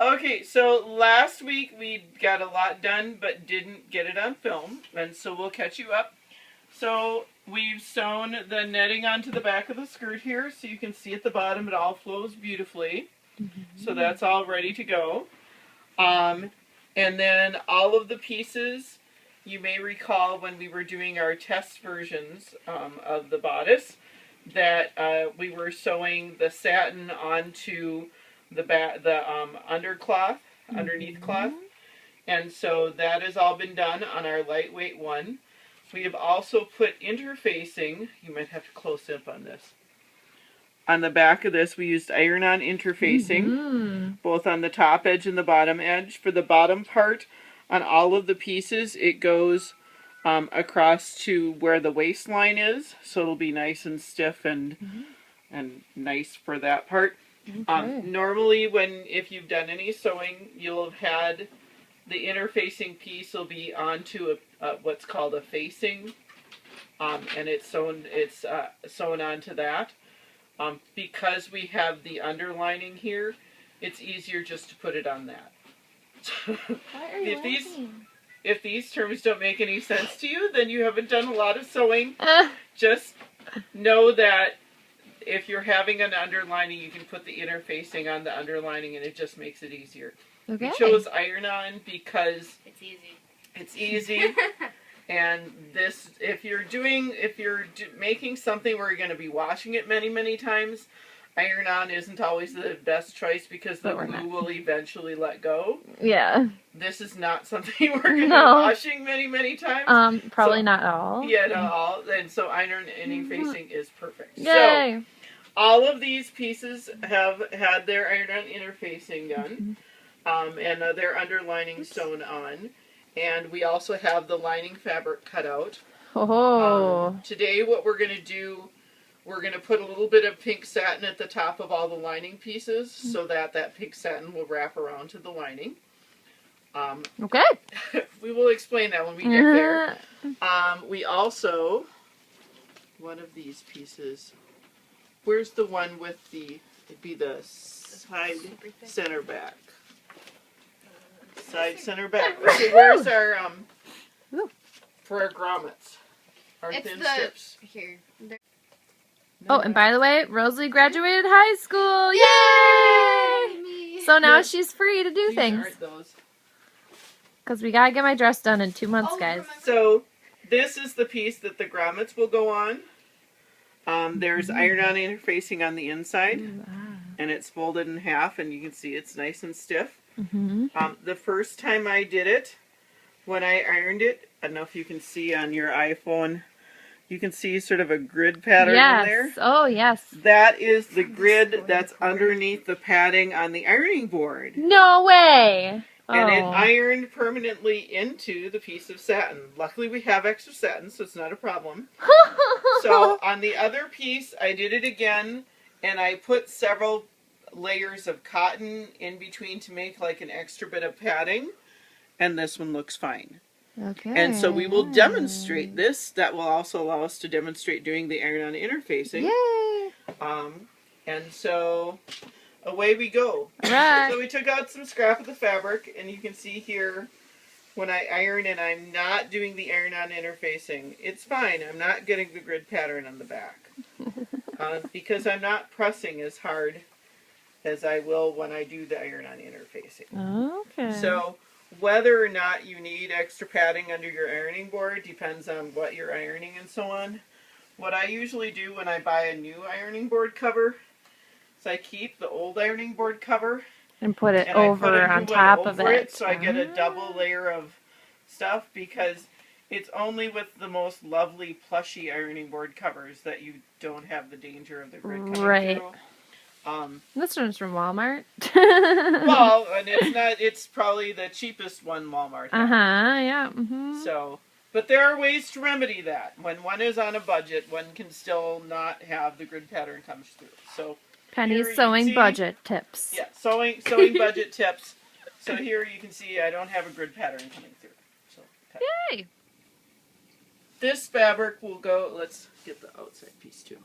Okay, so last week we got a lot done but didn't get it on film, and so we'll catch you up. So we've sewn the netting onto the back of the skirt here, so you can see at the bottom it all flows beautifully. So that's all ready to go. And then all of the pieces, you may recall when we were doing our test versions of the bodice, that we were sewing the satin onto the undercloth, underneath cloth, and so that has all been done on our lightweight one. We have also put interfacing. You might have to close up on this. On the back of this, we used iron-on interfacing, both on the top edge and the bottom edge. For the bottom part, on all of the pieces, it goes across to where the waistline is, so it'll be nice and stiff and nice for that part. Okay. Normally, if you've done any sewing, you'll have had the interfacing piece will be onto what's called a facing, and it's sewn onto that. Because we have the underlining here, it's easier just to put it on that. If these terms don't make any sense to you, then you haven't done a lot of sewing. Just know that if you're having an underlining, you can put the interfacing on the underlining, and it just makes it easier. Okay. We chose iron-on because it's easy. And this, if you're making something where you're going to be washing it many, many times, iron-on isn't always the best choice because the glue will eventually let go. Yeah. This is not something we're going to be washing many, many times. Probably not at all. Yeah, not all. And so iron interfacing is perfect. Yay. So, all of these pieces have had their iron-on interfacing done, and their underlining sewn on. And we also have the lining fabric cut out. Today what we're going to do, we're going to put a little bit of pink satin at the top of all the lining pieces so that pink satin will wrap around to the lining. Okay. We will explain that when we get there. We also, one of these pieces, where's the one with it'd be the side center back. Side center back. Okay, where's our for our grommets? Our thin strips. Here. And by the way, Rosalie graduated high school. Yay! So now she's free to do things. Because we gotta get my dress done in 2 months, guys. So this is the piece that the grommets will go on. There's iron-on interfacing on the inside, and it's folded in half, and you can see it's nice and stiff. The first time I did it, when I ironed it, I don't know if you can see on your iPhone, you can see sort of a grid pattern in there. Oh, yes. That is the grid that's underneath the padding on the ironing board. No way! And it ironed permanently into the piece of satin. Luckily, we have extra satin, so it's not a problem. So on the other piece, I did it again, and I put several layers of cotton in between to make like an extra bit of padding, and this one looks fine. Okay. And so we will demonstrate this. That will also allow us to demonstrate doing the iron-on interfacing. Yay! And so away we go. Right. So we took out some scrap of the fabric, and you can see here when I iron and I'm not doing the iron-on interfacing, it's fine. I'm not getting the grid pattern on the back because I'm not pressing as hard as I will when I do the iron-on interfacing. Okay. So whether or not you need extra padding under your ironing board depends on what you're ironing and so on. What I usually do when I buy a new ironing board cover is I keep the old ironing board cover and put it over on top of it. So I get a double layer of stuff, because it's only with the most lovely plushy ironing board covers that you don't have the danger of the grid coming through. This one's from Walmart. Well, and it's probably the cheapest one Walmart has. Yeah. So, but there are ways to remedy that. When one is on a budget, one can still not have the grid pattern comes through. So Penny's sewing budget tips. Yeah, sewing budget tips. So here you can see I don't have a grid pattern coming through. So, yay! This fabric will go, let's get the outside piece too.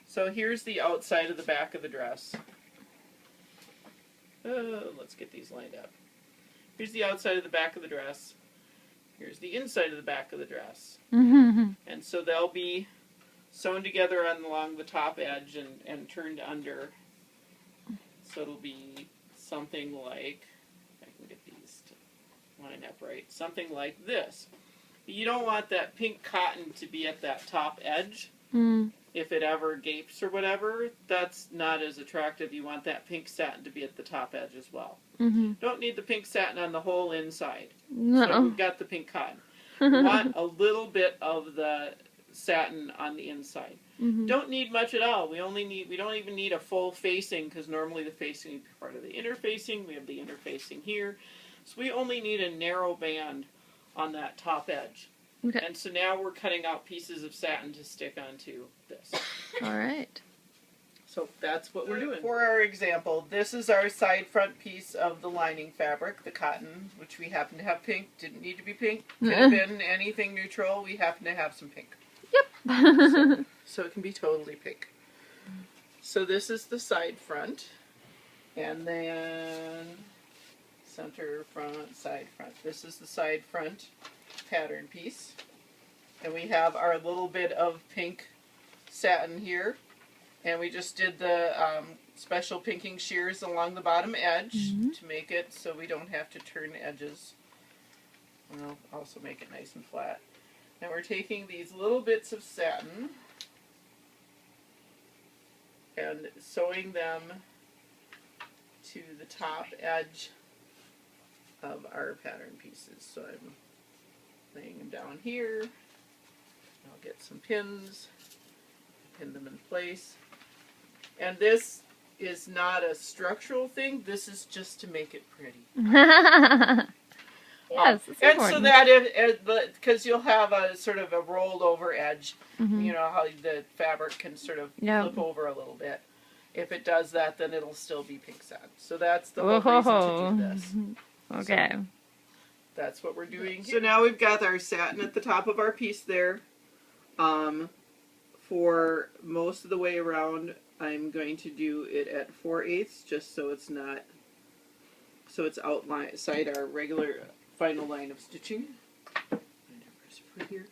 So here's the outside of the back of the dress. Let's get these lined up. Here's the outside of the back of the dress. Here's the inside of the back of the dress. And so they'll be sewn together along the top edge and turned under. So it'll be something like, if I can get these to line up right, something like this. But you don't want that pink cotton to be at that top edge. If it ever gapes or whatever, that's not as attractive. You want that pink satin to be at the top edge as well. Don't need the pink satin on the whole inside. So we've got the pink cotton. We want a little bit of the satin on the inside. Don't need much at all. We don't even need a full facing, because normally the facing is part of the inner facing. We have the inner facing here. So we only need a narrow band on that top edge. Okay. And so now we're cutting out pieces of satin to stick onto this. All right. So that's what we're doing. For our example, this is our side front piece of the lining fabric, the cotton, which we happen to have pink. Didn't need to be pink. Could have been anything neutral. We happen to have some pink. Yep. So it can be totally pink. So this is the side front. And then center, front, side front. This is the side front pattern piece. And we have our little bit of pink satin here. And we just did the special pinking shears along the bottom edge to make it so we don't have to turn edges. And I'll also make it nice and flat. And we're taking these little bits of satin and sewing them to the top edge of our pattern pieces. So I'm laying them down here. I'll get some pins, pin them in place. And this is not a structural thing. This is just to make it pretty. Yes, it's and important. so that because you'll have a sort of a rolled over edge, you know how the fabric can sort of flip over a little bit. If it does that, then it'll still be pink satin. So that's the whole reason to do this. Okay. So that's what we're doing. So now we've got our satin at the top of our piece there. For most of the way around, I'm going to do it at 4/8 just so it's not, so it's outside our regular final line of stitching. Here.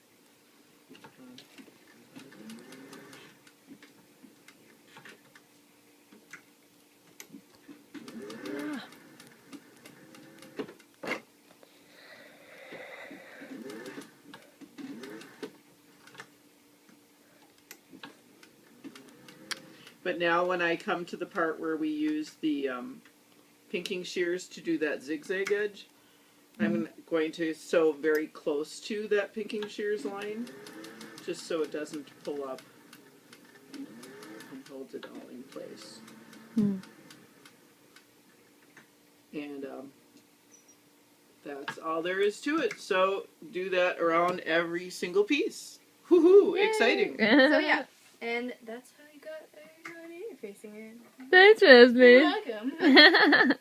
But now when I come to the part where we use the pinking shears to do that zigzag edge, I'm going to sew very close to that pinking shears line, just so it doesn't pull up and hold it all in place. And that's all there is to it. So do that around every single piece. Woohoo! Yay. Exciting. So yeah, and that's how you got your facing in. Thanks, Jasmine. You're welcome.